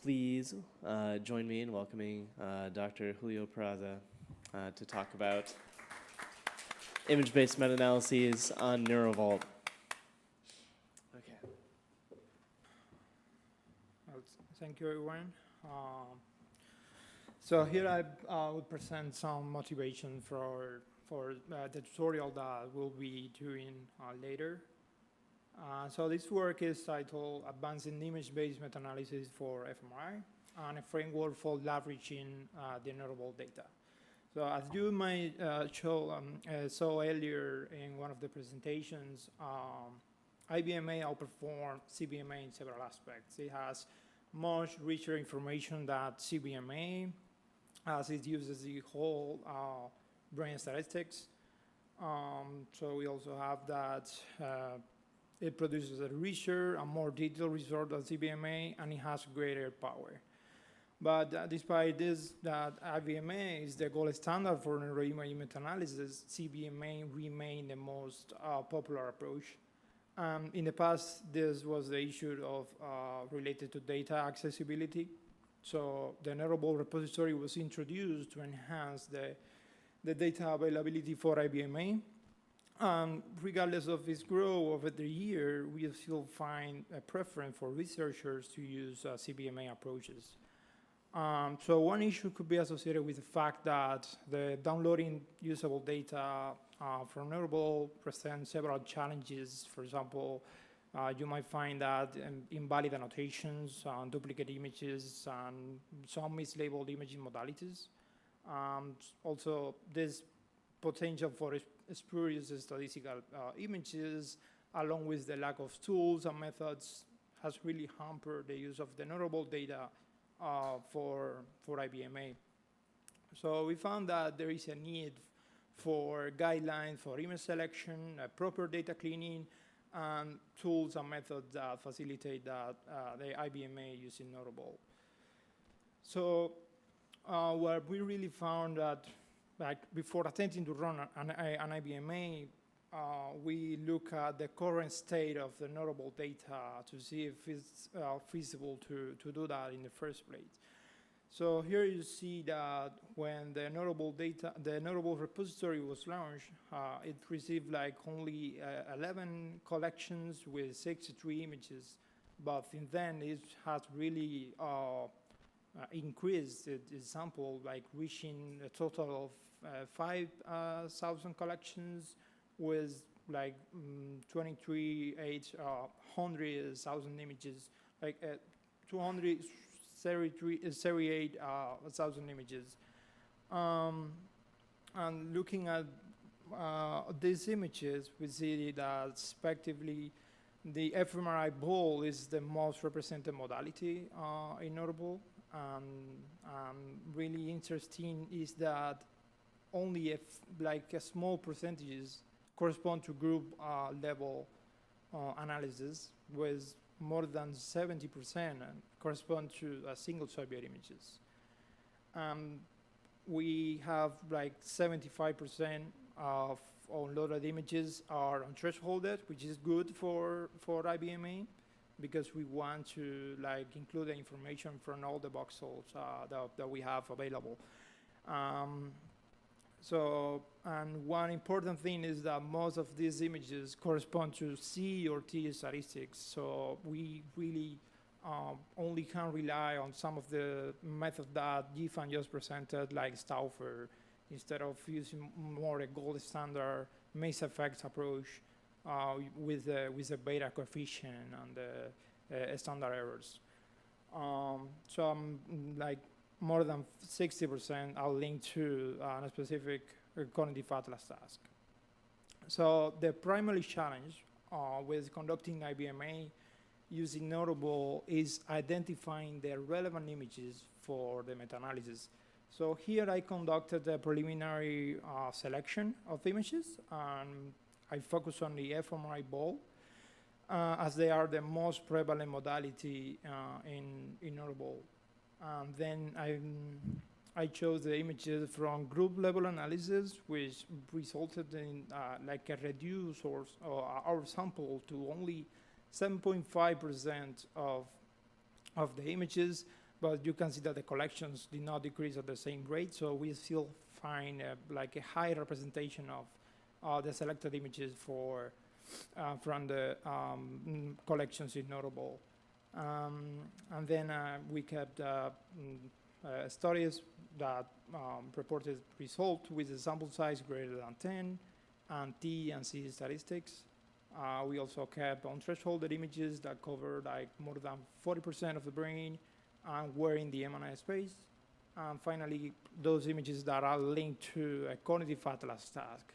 please join me in welcoming Dr. Julio Peraza to talk about image-based meta-analyses on Neurovault. Okay. Well, thank you, everyone. So here I will present some motivation for the tutorial that we'll be doing later. So this work is titled Advancing Image-Based Meta-Analysis for fMRI and a framework for leveraging the Neurovault data. So as you might saw earlier in one of the presentations, IBMA outperformed CBMA in several aspects. It has much richer information than CBMA, as it uses the whole brain statistics. So we also have that it produces a richer and more detailed result than CBMA, and it has greater power. But despite this, that IBMA is the gold standard for neuroimaging meta-analysis, CBMA remained the most popular approach. In the past, this was the issue of related to data accessibility. So the Neurovault repository was introduced to enhance the data availability for IBMA. Regardless of its growth over the year, we still find a preference for researchers to use CBMA approaches. So one issue could be associated with the fact that the downloading usable data from Neurovault presents several challenges. For example, you might find that invalid annotations, duplicate images, and some mislabeled imaging modalities. Also, this potential for spurious statistical images, along with the lack of tools and methods, has really hampered the use of the Neurovault data for IBMA. So we found that there is a need for guidelines for image selection, proper data cleaning, and tools and methods that facilitate that the IBMA using Neurovault. So what we really found that, like, before attempting to run an IBMA, we look at the current state of the Neurovault data to see if it's feasible to do that in the first place. So here you see that when the Neurovault repository was launched, it received like only 11 collections with 63 images, but since then it has really increased its sample, like reaching a total of 5,000 collections with like 238,000 images, like 238,000 images. And looking at these images, we see that respectively the fMRI ball is the most represented modality in Neurovault. Really interesting is that only a small percentages correspond to group level analysis, with more than 70% and correspond to single subject images. We have like 75% of unloaded images are unthresholded, which is good for IBMA, because we want to like include the information from all the voxels that we have available. And one important thing is that most of these images correspond to C or T statistics. So we really only can rely on some of the methods that Gifan just presented, like Stauffer, instead of using more a gold standard maze effects approach with the beta coefficient and the standard errors. So like more than 60% are linked to a specific cognitive atlas task. So the primary challenge with conducting IBMA using Neurovault is identifying the relevant images for the meta-analysis. So here I conducted a preliminary selection of images, and I focus on the fMRI ball, as they are the most prevalent modality in Neurovault. Then I chose the images from group level analysis, which resulted in like a reduce our sample to only 7.5% of the images, but you can see that the collections did not decrease at the same rate, so we still find like a high representation of the selected images from the collections in Neurovault. And then we kept studies that reported results with a sample size greater than 10 and T and C statistics. We also kept unthresholded images that covered like more than 40% of the brain and were in the MNI space. And finally, those images that are linked to a cognitive atlas task.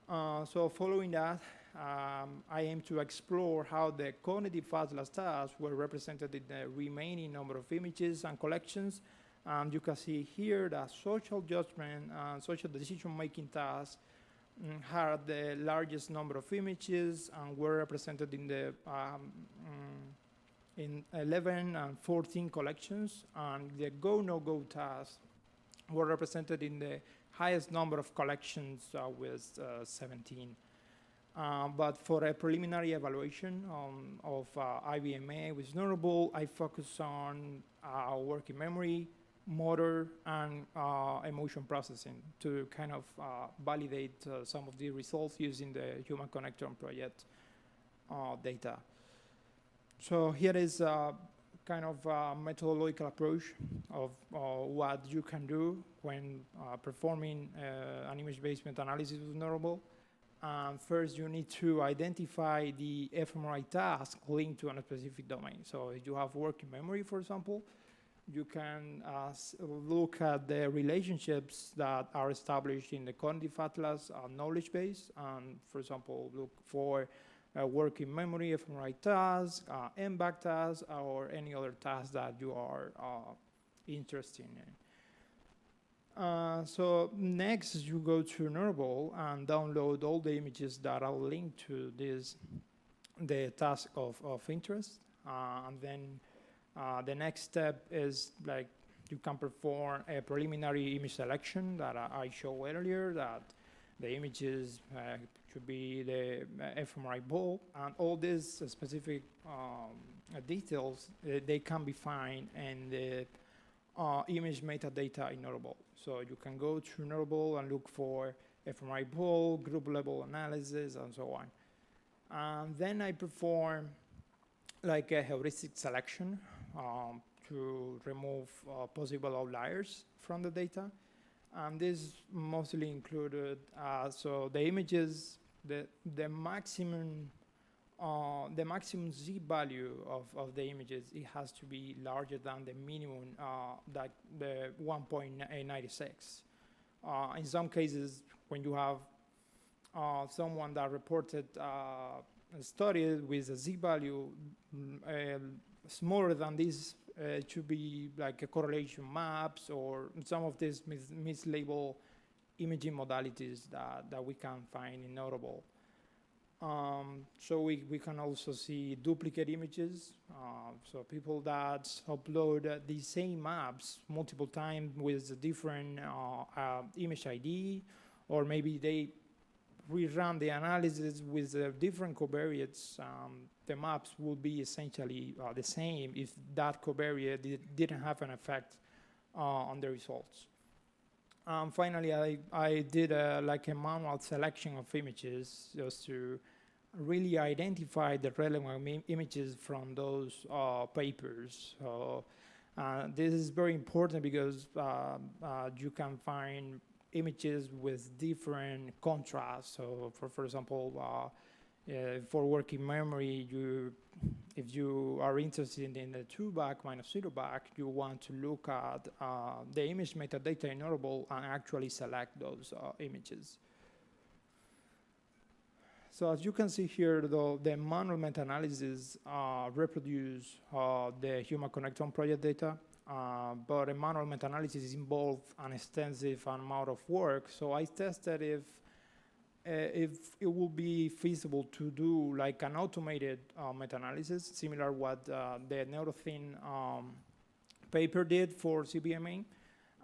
So following that, I aim to explore how the cognitive atlas tasks were represented in the remaining number of images and collections. You can see here that social judgment and social decision-making tasks had the largest number of images and were represented in the in 11 and 14 collections, and the go-no-go tasks were represented in the highest number of collections with 17. But for a preliminary evaluation of IBMA with Neurovault, I focus on working memory, motor, and emotion processing to kind of validate some of the results using the Human Connectome Project data. So here is kind of a methodological approach of what you can do when performing an image-based meta-analysis with Neurovault. First, you need to identify the fMRI task linked to a specific domain. So if you have working memory, for example, you can look at the relationships that are established in the cognitive atlas knowledge base, and for example, look for working memory, fMRI task, MBAC task, or any other task that you are interested in. So next, you go to Neurovault and download all the images that are linked to the task of interest. And then the next step is like you can perform a preliminary image selection that I showed earlier, that the images should be the fMRI ball, and all these specific details, they can be found in the image metadata in Neurovault. So you can go to Neurovault and look for fMRI ball, group level analysis, and so on. And then I perform like a heuristic selection to remove possible outliers from the data. And this mostly included, so the images, the maximum Z value of the images, it has to be larger than the minimum, that the 1.96. In some cases, when you have someone that reported a study with a Z value smaller than this, to be like a correlation maps or some of these mislabeled imaging modalities that we can find in Neurovault. So we can also see duplicate images. So people that upload the same maps multiple times with a different image ID, or maybe they rerun the analysis with different covariates. The maps will be essentially the same if that covariate didn't have an effect on the results. Finally, I did like a manual selection of images just to really identify the relevant images from those papers. So this is very important because you can find images with different contrasts. So for example, for working memory, if you are interested in the 2-back minus 0-back, you want to look at the image metadata in Neurovault and actually select those images. So as you can see here, though, the manual meta-analysis reproduce the Human Connectome Project data, but a manual meta-analysis involves an extensive amount of work. So I tested if it would be feasible to do like an automated meta-analysis, similar what the NeuroThin paper did for CBMA.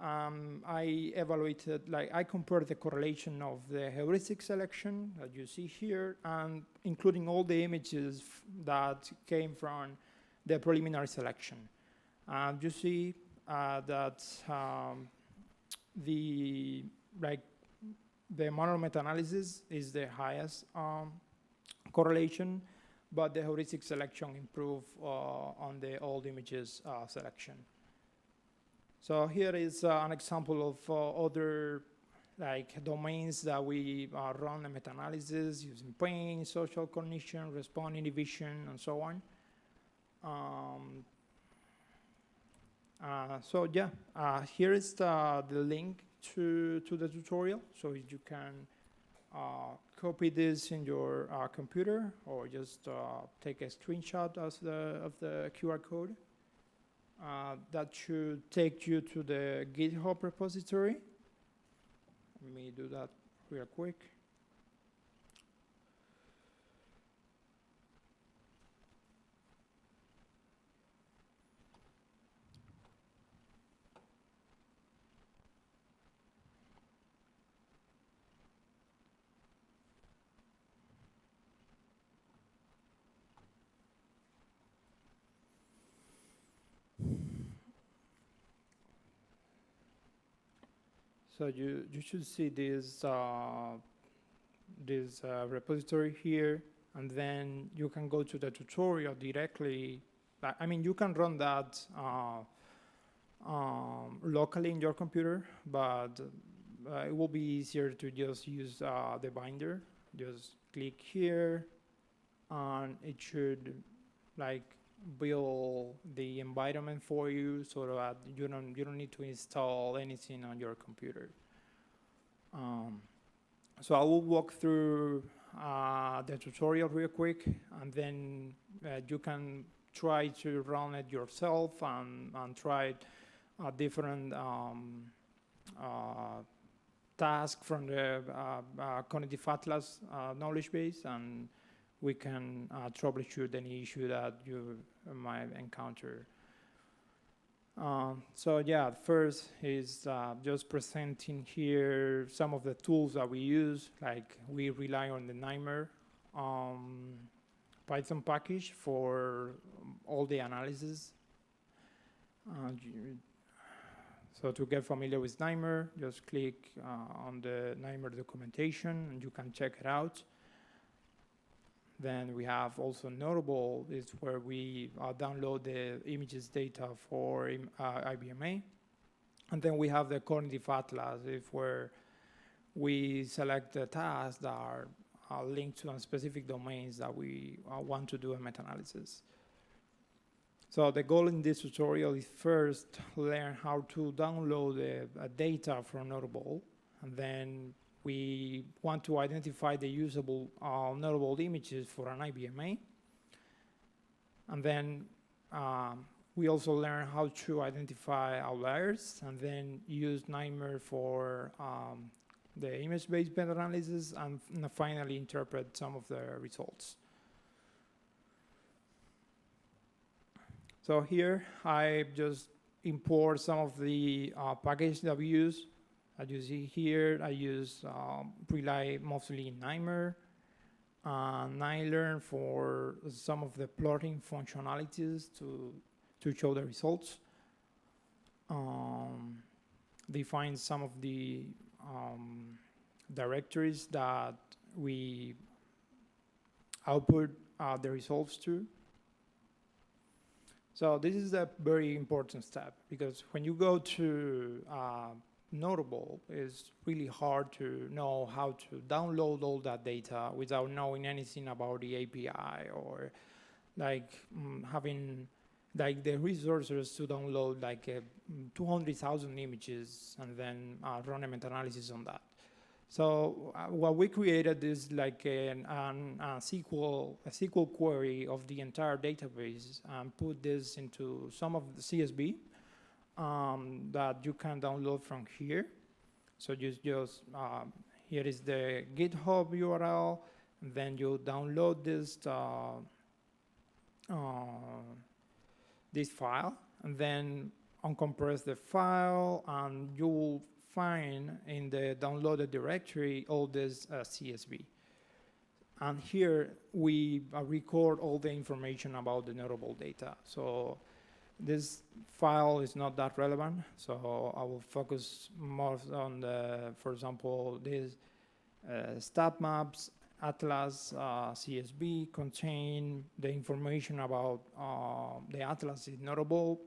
I evaluated, like I compared the correlation of the heuristic selection that you see here, and including all the images that came from the preliminary selection. And you see that the model meta-analysis is the highest correlation, but the heuristic selection improve on the old images selection. So here is an example of other domains that we run a meta-analysis using pain, social cognition, response inhibition, and so on. So yeah, here is the link to the tutorial, so you can copy this in your computer, or just take a screenshot of the QR code. That should take you to the GitHub repository. Let me do that real quick. So you should see this repository here, and then you can go to the tutorial directly. I mean, you can run that locally in your computer, but it will be easier to just use the binder. Just click here, and it should build the environment for you, so that you don't need to install anything on your computer. So I will walk through the tutorial real quick, and then you can try to run it yourself and try different tasks from the Cognitive Atlas knowledge base, and we can troubleshoot any issue that you might encounter. So yeah, first is just presenting here some of the tools that we use. We rely on the NIMR Python package for all the analysis. So to get familiar with NIMR, just click on the NIMR documentation, and you can check it out. Then we have also Neurovault, is where we download the images data for IBMA. And then we have the Cognitive Atlas, where we select the tasks that are linked to specific domains that we want to do a meta-analysis. So the goal in this tutorial is first learn how to download the data from Neurovault, and then we want to identify the usable Neurovault images for an IBMA. And then we also learn how to identify outliers, and then use NIMR for the image-based meta-analysis, and finally interpret some of the results. So here I just import some of the packages that we use. As you see here, I rely mostly in NIMR, NiLearn for some of the plotting functionalities to show the results. Define some of the directories that we output the results to. So this is a very important step, because when you go to Neurovault, it's really hard to know how to download all that data without knowing anything about the API, or having the resources to download 200,000 images and then run a meta-analysis on that. So what we created is a SQL query of the entire database, and put this into some of the CSV that you can download from here. So just here is the GitHub URL, and then you download this file, and then uncompress the file, and you will find in the downloaded directory all this CSV. And here we record all the information about the Neurovault data. So This file is not that relevant, so I will focus more on the, for example, these stat maps, atlas, CSV contain the information about the atlas in Neurovault.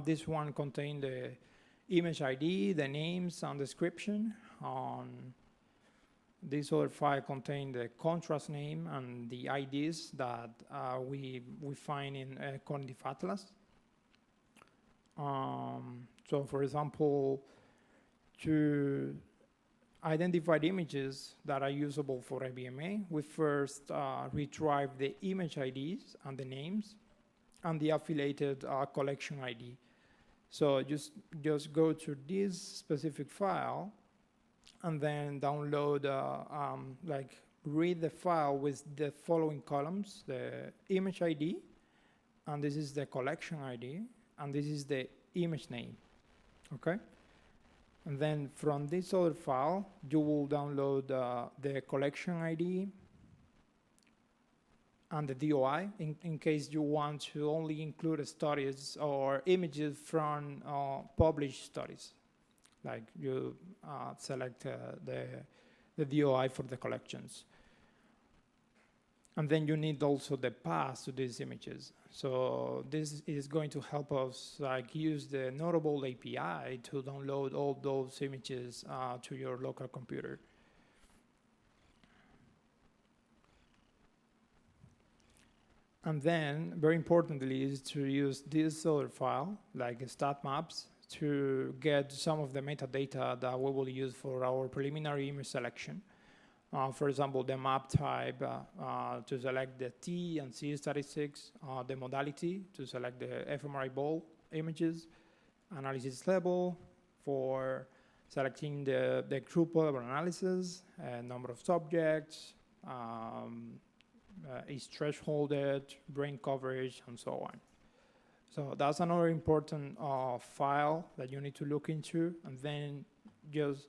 This one contains the image ID, the names and description. This other file contains the contrast name and the IDs that we find in cognitive atlas. So for example, to identify the images that are usable for ABMA, we first retrieve the image IDs and the names and the affiliated collection ID. So just go to this specific file and then download, read the file with the following columns: the image ID, and this is the collection ID, and this is the image name, okay? And then from this other file, you will download the collection ID and the DOI in case you want to only include studies or images from published studies. Like you select the DOI for the collections. And then you need also the path to these images. So this is going to help us use the Neurovault API to download all those images to your local computer. And then, very importantly, is to use this other file, like stat maps, to get some of the metadata that we will use for our preliminary image selection. For example, the map type to select the T and C statistics, the modality to select the fMRI ball images, analysis level for selecting the group level analysis, number of subjects, is thresholded, brain coverage, and so on. So that's another important file that you need to look into, and then just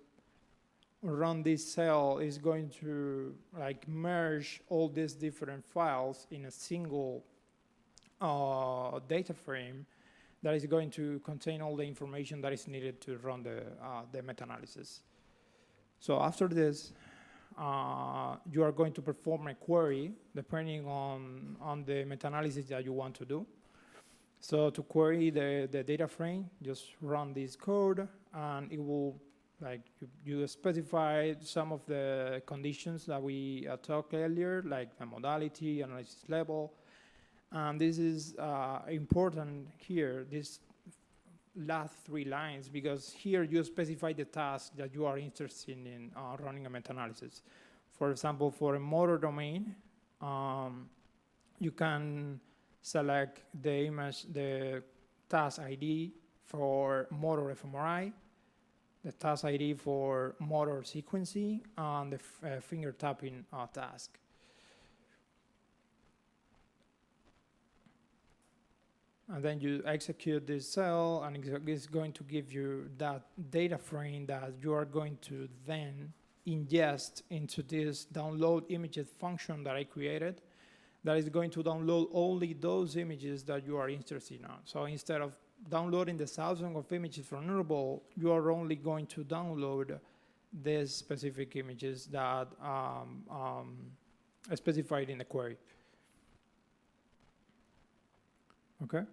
run this cell is going to merge all these different files in a single data frame that is going to contain all the information that is needed to run the meta-analysis. So after this, you are going to perform a query depending on the meta-analysis that you want to do. So to query the data frame, just run this code, and it will, you specify some of the conditions that we talked earlier, like the modality, analysis level. And this is important here, this last 3 lines, because here you specify the task that you are interested in running a meta-analysis. For example, for a motor domain, you can select the image, the task ID for motor fMRI, the task ID for motor sequencing, and the finger tapping task. And then you execute this cell, and it's going to give you that data frame that you are going to then ingest into this download images function that I created, that is going to download only those images that you are interested in. So instead of downloading the thousands of images from Neurovault, you are only going to download these specific images that are specified in the query. Okay.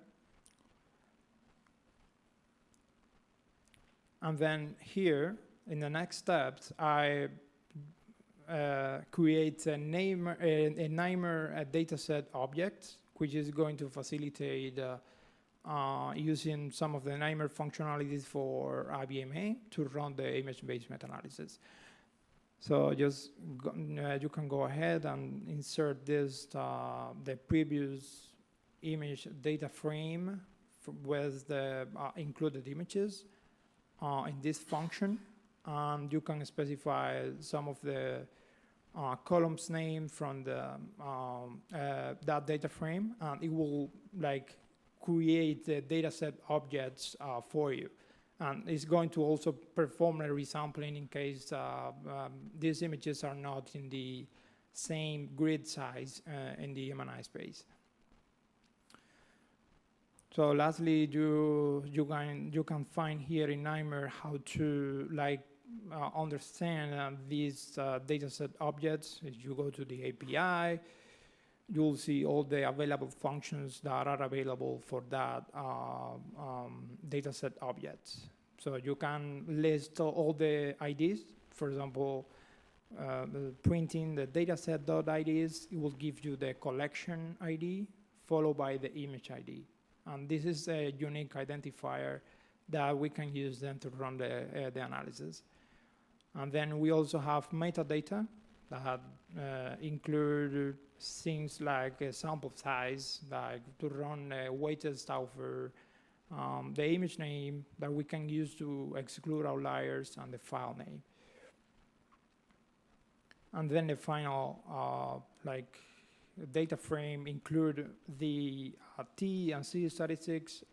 And then here, in the next steps, I create a NAMR dataset object, which is going to facilitate using some of the NAMR functionalities for IBMA to run the image-based meta-analysis. So just you can go ahead and insert this, the previous image data frame with the included images in this function, and you can specify some of the columns name from the that data frame, and it will create the dataset objects for you. And it's going to also perform a resampling in case these images are not in the same grid size in the MNI space. So lastly, you can find here in NIMR how to understand these dataset objects. If you go to the API, you'll see all the available functions that are available for that dataset objects. So you can list all the IDs. For example, printing the dataset.IDs, it will give you the collection ID followed by the image ID. And this is a unique identifier that we can use then to run the analysis. And then we also have metadata that include things like a sample size, like to run a weighted Stauffer, the image name that we can use to exclude outliers, and the file name. And then the final data frame include the T and C statistics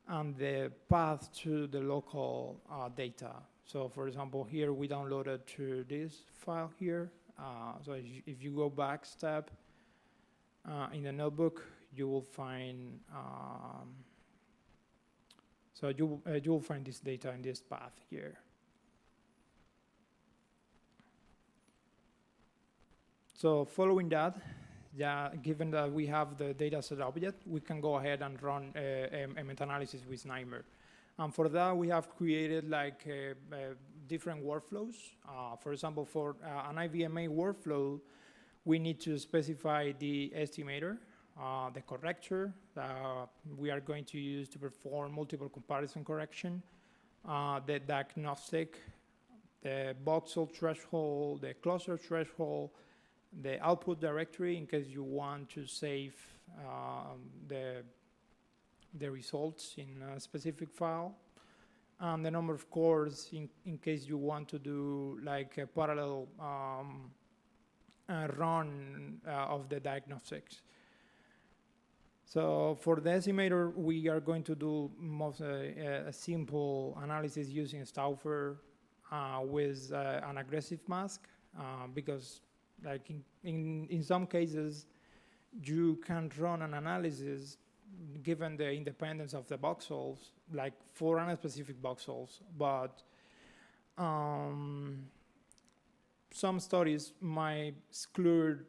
and the path to the local data. So for example, here we downloaded to this file here. So if you go back step in the notebook, you will find you will find this data in this path here. So following that, given that we have the dataset object, we can go ahead and run a meta-analysis with NIMR. And for that, we have created different workflows. For example, for an IBMA workflow, we need to specify the estimator, the corrector that we are going to use to perform multiple comparison correction, the diagnostic, the voxel threshold, the cluster threshold, the output directory in case you want to save the results in a specific file, and the number of cores in case you want to do like a parallel run of the diagnostics. So for the estimator, we are going to do a simple analysis using Stauffer with an aggressive mask because like in some cases, you can run an analysis given the independence of the voxels, like for unspecific voxels, but some studies might exclude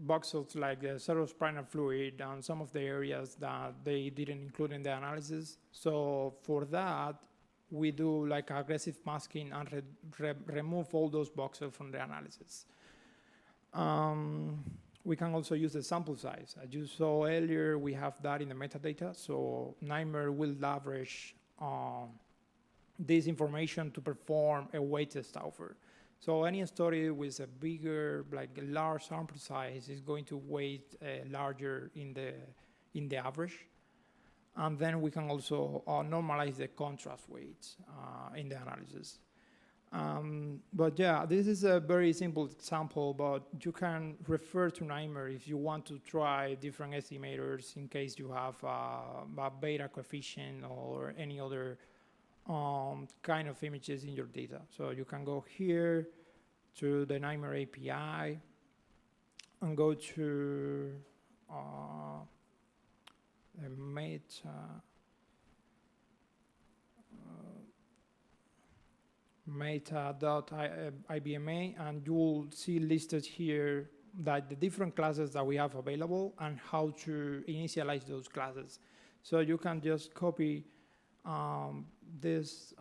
voxels like the cerebrospinal fluid and some of the areas that they didn't include in the analysis. So for that, we do like aggressive masking and remove all those voxels from the analysis. We can also use the sample size. As you saw earlier, we have that in the metadata. So NIMR will leverage this information to perform a weighted Stauffer. So any study with a bigger, like a large sample size is going to weight larger in the average. And then we can also normalize the contrast weights in the analysis. But yeah, this is a very simple example, but you can refer to NIMR if you want to try different estimators in case you have a beta coefficient or any other kind of images in your data. So you can go here to the NIMR API and go to the meta.ibma, and you will see listed here that the different classes that we have available and how to initialize those classes. So you can just copy this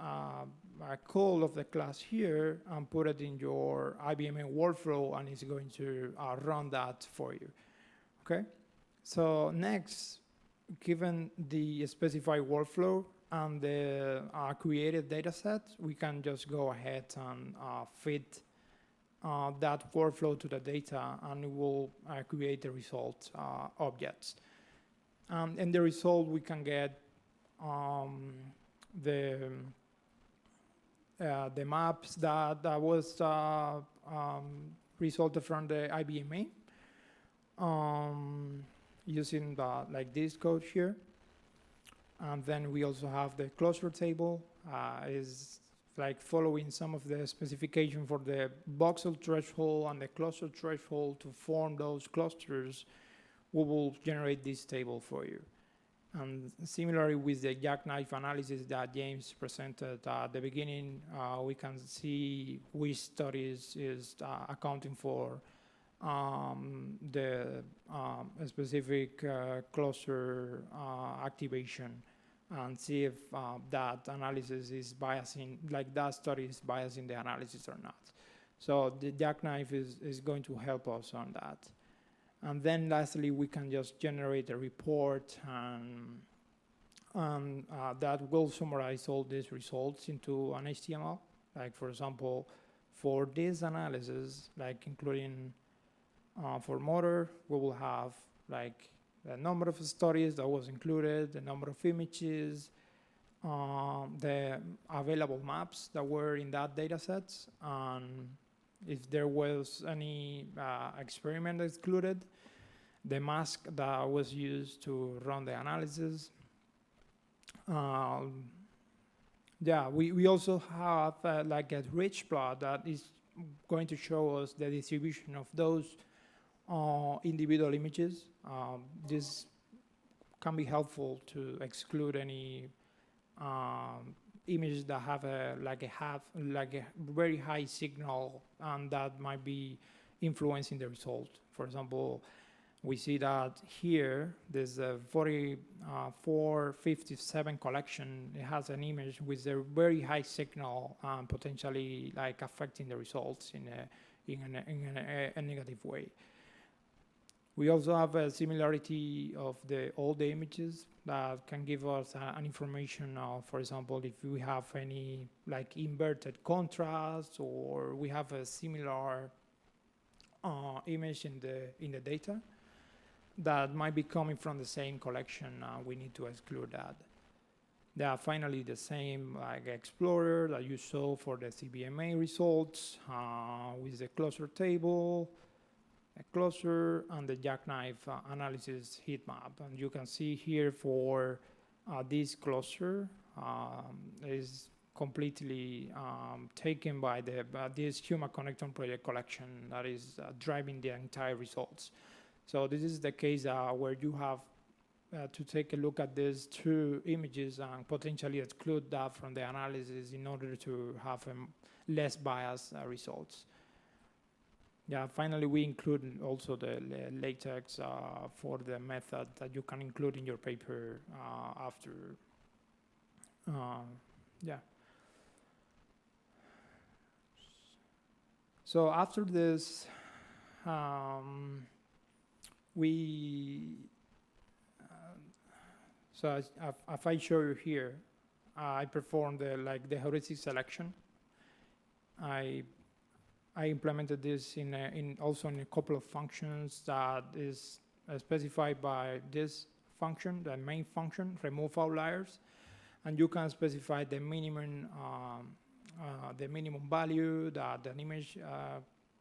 call of the class here and put it in your IBMA workflow, and it's going to run that for you. Okay. So next, given the specified workflow and the created data set, we can just go ahead and fit that workflow to the data, and it will create the result objects. In the result, we can get the maps that was resulted from the IBMA using like this code here. And then we also have the cluster table, is like following some of the specification for the voxel threshold and the cluster threshold to form those clusters. We will generate this table for you. And similarly with the jackknife analysis that James presented at the beginning, we can see which studies is accounting for the specific cluster activation, and see if that analysis is biasing, like that study is biasing the analysis or not. So the jackknife is going to help us on that. And then lastly, we can just generate a report and that will summarize all these results into an HTML. Like for example, for this analysis, like including for motor, we will have like the number of studies that was included, the number of images, the available maps that were in that data set, and if there was any experiment excluded, the mask that was used to run the analysis. Yeah, we also have like a rich plot that is going to show us the distribution of those individual images. This can be helpful to exclude any images that have a very high signal and that might be influencing the result. For example, we see that here there's a 4457 collection. It has an image with a very high signal, potentially like affecting the results in a negative way. We also have a similarity of all the images that can give us an information of, for example, if we have any like inverted contrast, or we have a similar image in the data that might be coming from the same collection. We need to exclude that. There are finally the same like explorer that you saw for the CBMA results with the cluster table, a cluster, and the jackknife analysis heat map. And you can see here for this cluster is completely taken by this Human Connectome Project collection that is driving the entire results. So this is the case where you have to take a look at these two images and potentially exclude that from the analysis in order to have less biased results. Yeah, finally, we include also the latex for the method that you can include in your paper after. Yeah. So after this, so if I show you here, I performed the heuristic selection. I implemented this also in a couple of functions that is specified by this function, the main function, remove outliers, and you can specify the minimum value that an image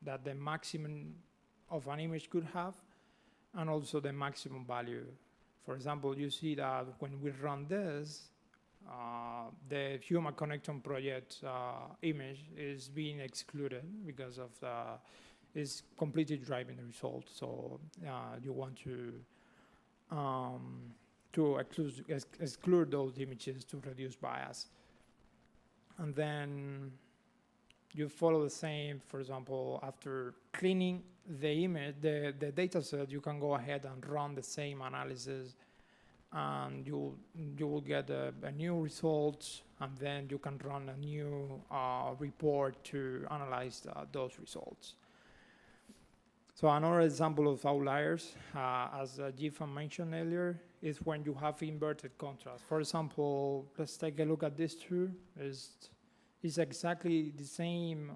that the maximum of an image could have, and also the maximum value. For example, you see that when we run this, the Human Connectome Project image is being excluded because of it's completely driving the result. So you want to exclude those images to reduce bias. And then you follow the same. For example, after cleaning the image, the data set, you can go ahead and run the same analysis, and you will get a new result, and then you can run a new report to analyze those results. So another example of outliers, as Jifan mentioned earlier, is when you have inverted contrast. For example, let's take a look at this two. It's exactly the same.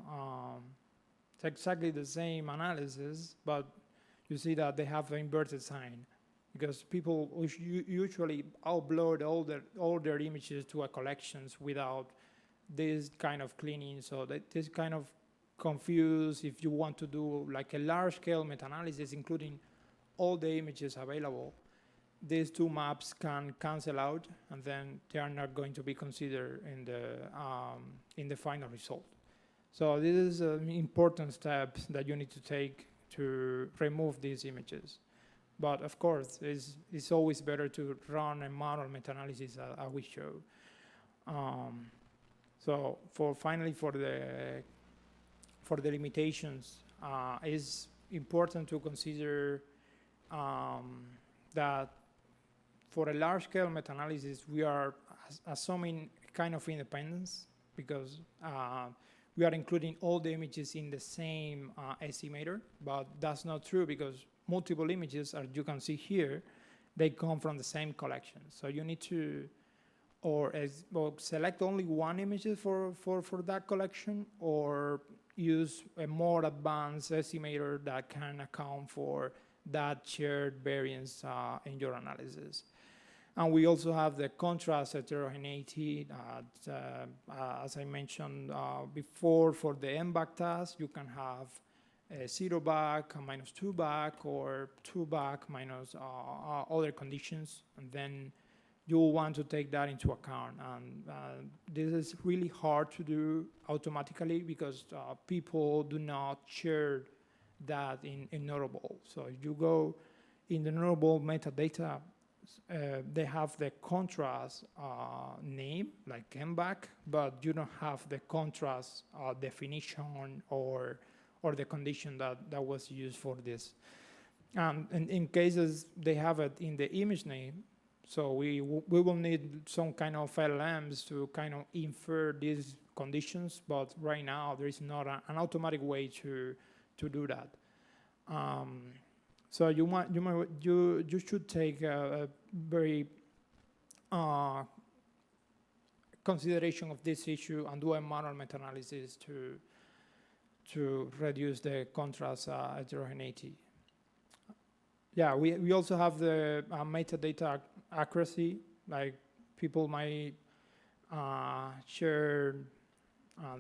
It's exactly the same analysis, but you see that they have the inverted sign, because people usually upload all their images to a collections without this kind of cleaning. So that this kind of confuse if you want to do like a large-scale meta-analysis, including all the images available. These two maps can cancel out, and then they are not going to be considered in the final result. So this is an important step that you need to take to remove these images. But of course, it's always better to run a manual meta-analysis as we show. So finally for the limitations, it's important to consider that for a large-scale meta-analysis, we are assuming kind of independence because we are including all the images in the same estimator, but that's not true because multiple images, as you can see here, they come from the same collection. So you need to or select only one image for that collection, or use a more advanced estimator that can account for that shared variance in your analysis. And we also have the contrast heterogeneity. As I mentioned before, for the M-back task, you can have a 0 back, a -2 back, or 2 back minus other conditions, and then you will want to take that into account. And this is really hard to do automatically because people do not share that in Neurovault. So if you go in the Neurovault metadata, they have the contrast name, like M-back, but you don't have the contrast definition or the condition that was used for this. And in cases they have it in the image name, so we will need some kind of LLMs to kind of infer these conditions, but right now there is not an automatic way to do that. So you should take a very consideration of this issue and do a manual meta-analysis to reduce the contrast heterogeneity. Yeah, we also have the metadata accuracy. Like people might share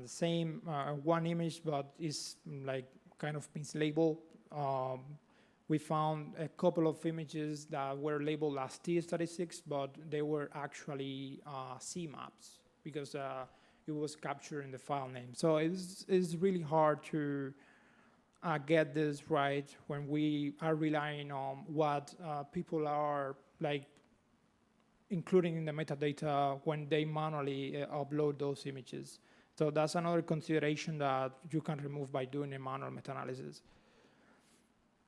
the same one image, but it's like kind of mislabeled. We found a couple of images that were labeled as T statistics, but they were actually C maps because it was captured in the file name. So it's really hard to get this right when we are relying on what people are like including in the metadata when they manually upload those images. So that's another consideration that you can remove by doing a manual meta-analysis.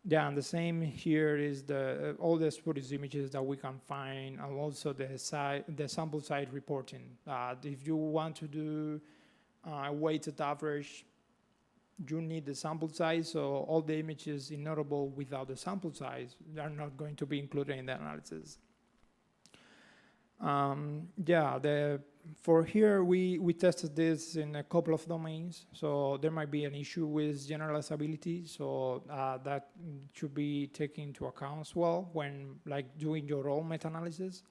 Yeah, and the same here is all the spurious images that we can find, and also the sample size reporting. If you want to do a weighted average, you need the sample size, so all the images in Neurovault without the sample size are not going to be included in the analysis. For here, we tested this in a couple of domains, so there might be an issue with generalizability, so that should be taken into account as well when like doing your own meta-analysis.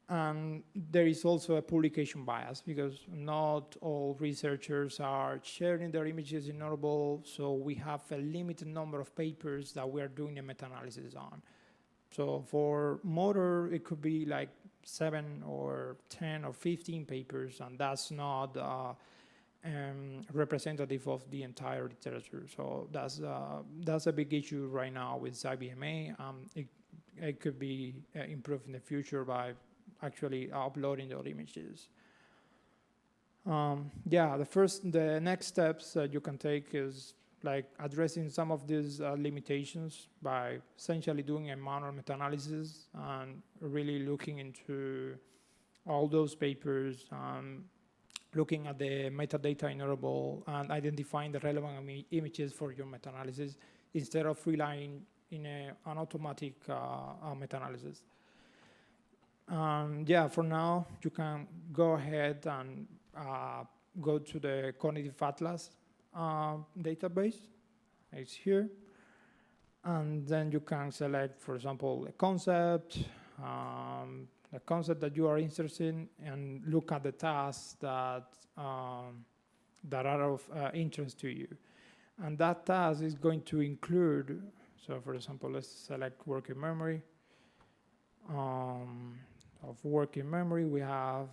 And there is also a publication bias because not all researchers are sharing their images in Neurovault, so we have a limited number of papers that we are doing a meta-analysis on. So for motor, it could be like 7 or 10 or 15 papers, and that's not representative of the entire literature. So that's a big issue right now with IBMA. It could be improved in the future by actually uploading those images. The next steps that you can take is like addressing some of these limitations by essentially doing a manual meta-analysis and really looking into all those papers, looking at the metadata in Neurovault and identifying the relevant images for your meta-analysis instead of relying in an automatic meta-analysis. For now, you can go ahead and go to the Cognitive Atlas database. It's here. And then you can select, for example, a concept that you are interested in, and look at the tasks that are of interest to you. And that task is going to include, so for example, let's select working memory. Of working memory, we have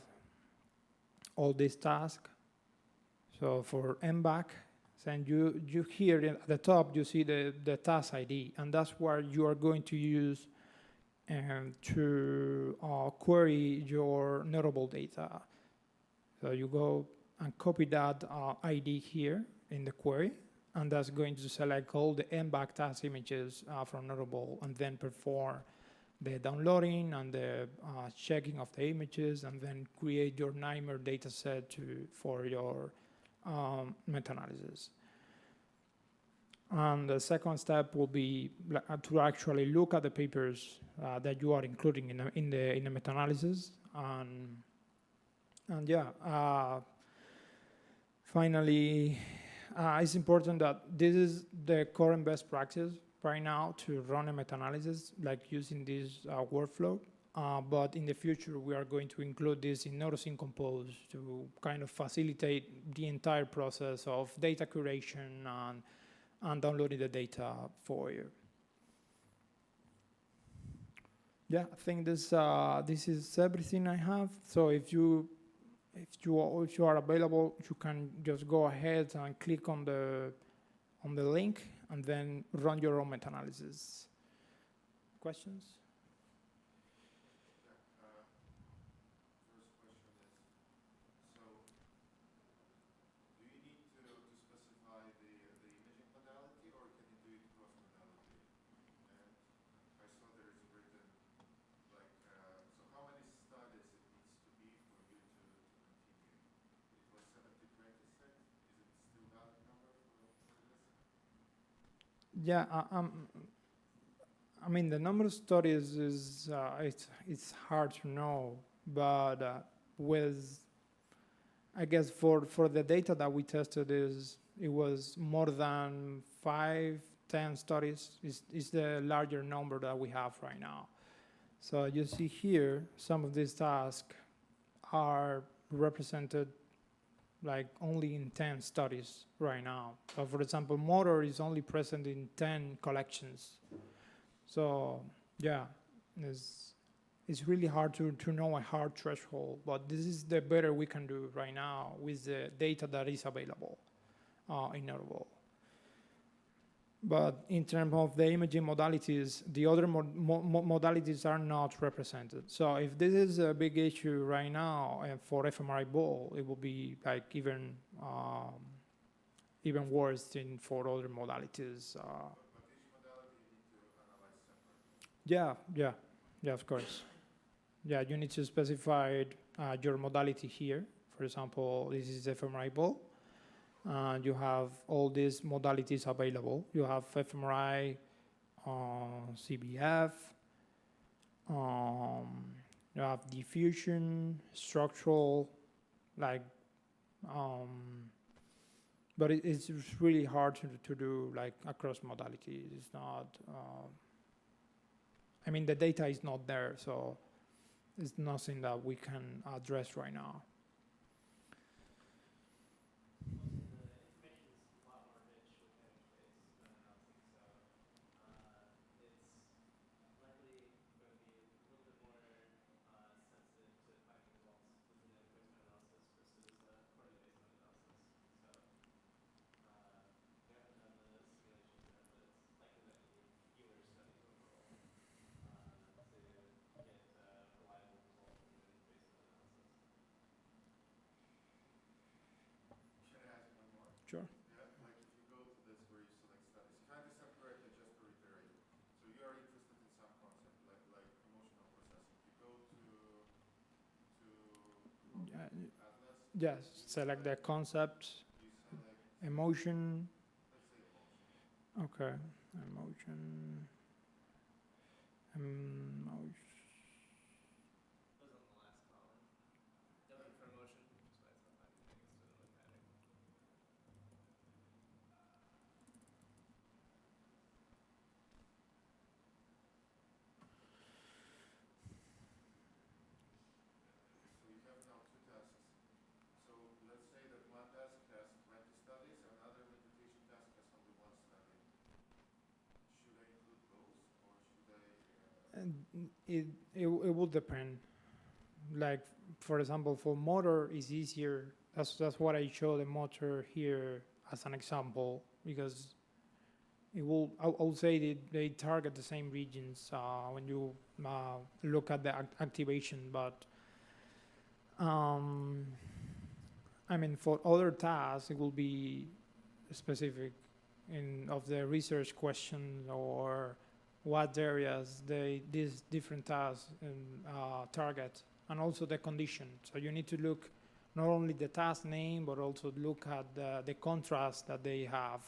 all these tasks. So for M-back, And you here at the top, you see the task ID, and that's where you are going to use to query your Neurovault data. So you go and copy that ID here in the query, and that's going to select all the MBAC task images from Neurovault, and then perform the downloading and the checking of the images, and then create your NIMR data set for your meta-analysis. And the second step will be to actually look at the papers that you are including in the meta-analysis, and yeah. Finally, it's important that this is the current best practice right now to run a meta-analysis, like using this workflow. But in the future, we are going to include this in NeuroSync Compose to kind of facilitate the entire process of data curation and downloading the data for you. Yeah, I think this is everything I have. So if you are available, you can just go ahead and click on the link and then run your own meta-analysis. Questions? Yeah, I mean, the number of studies is it's hard to know, but I guess for the data that we tested it was more than 5-10 studies is the larger number that we have right now. So you see here, some of these tasks are represented like only in 10 studies right now. So for example, motor is only present in 10 collections. So yeah, it's really hard to know a hard threshold, but this is the better we can do right now with the data that is available in Neurovault. But in terms of the imaging modalities, the other modalities are not represented. So if this is a big issue right now for fMRI ball, it will be like even worse for other modalities. Yeah, of course. Yeah, you need to specify your modality here. For example, this is fMRI ball. You have all these modalities available. You have fMRI, CBF, you have diffusion, structural, like, but it's really hard to do like across modalities. It's not, I mean, the data is not there, so it's nothing that we can address right now. Sure. Yeah, like if you go to this where you select studies, kind of separate it just to reiterate. So you are interested in some concept, like emotional processing. You go to Atlas. Yes, select the concept. You select Emotion. let's say emotion. Okay, emotion. Was on the last column. Definitely for emotion. That's why it's not finding things to the look at it. So we have now two tasks. So let's say that one task has 20 studies, another meditation task has only one study. Should I include those, or should I? And it will depend. Like for example, for motor is easier. That's what I show the motor here as an example, because it will, I would say they target the same regions when you look at the activation, but I mean, for other tasks, it will be specific of the research questions or what areas these different tasks target, and also the condition. So you need to look not only the task name, but also look at the contrast that they have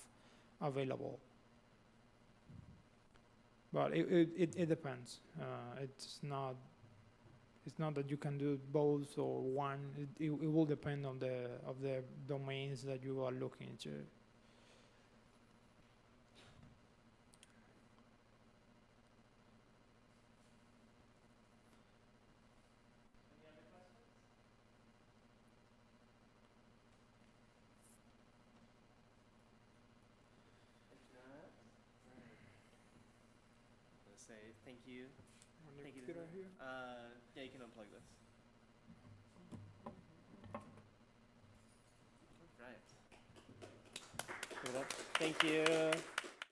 available. But it depends. It's not that you can do both or one. It will depend on the domains that you are looking into. Say thank you. Thank you. Here? Yeah, you can unplug this. All right. Give it up. Thank you.